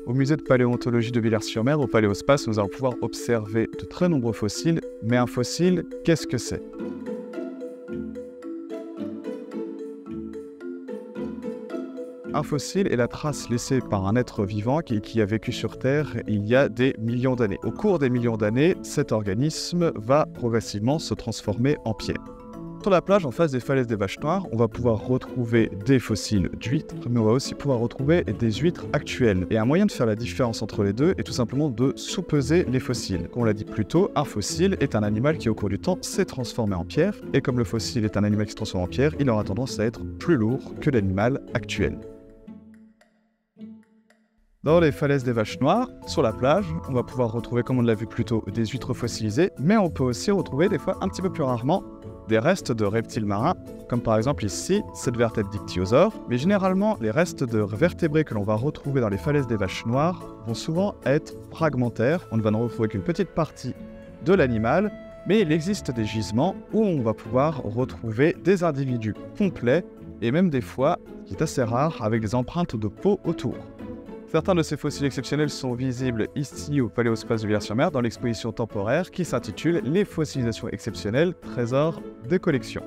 Au musée de paléontologie de Villers-sur-Mer, au Paléospace, nous allons pouvoir observer de très nombreux fossiles. Mais un fossile, qu'est-ce que c'est ? Un fossile est la trace laissée par un être vivant qui a vécu sur Terre il y a des millions d'années. Au cours des millions d'années, cet organisme va progressivement se transformer en pierre. Sur la plage, en face des falaises des Vaches Noires, on va pouvoir retrouver des fossiles d'huîtres, mais on va aussi pouvoir retrouver des huîtres actuelles. Et un moyen de faire la différence entre les deux est tout simplement de sous-peser les fossiles. Comme on l'a dit plus tôt, un fossile est un animal qui au cours du temps s'est transformé en pierre, et comme le fossile est un animal qui se transforme en pierre, il aura tendance à être plus lourd que l'animal actuel. Dans les falaises des Vaches Noires, sur la plage, on va pouvoir retrouver, comme on l'a vu plus tôt, des huîtres fossilisées, mais on peut aussi retrouver des fois un petit peu plus rarement des restes de reptiles marins, comme par exemple ici, cette vertèbre d'ichthyosaure. Mais généralement, les restes de vertébrés que l'on va retrouver dans les falaises des Vaches Noires vont souvent être fragmentaires. On ne va ne retrouver qu'une petite partie de l'animal, mais il existe des gisements où on va pouvoir retrouver des individus complets, et même des fois, ce qui est assez rare, avec des empreintes de peau autour. Certains de ces fossiles exceptionnels sont visibles ici au Paléospace de Villers-sur-Mer dans l'exposition temporaire qui s'intitule « Les fossilisations exceptionnelles, trésors des collections ».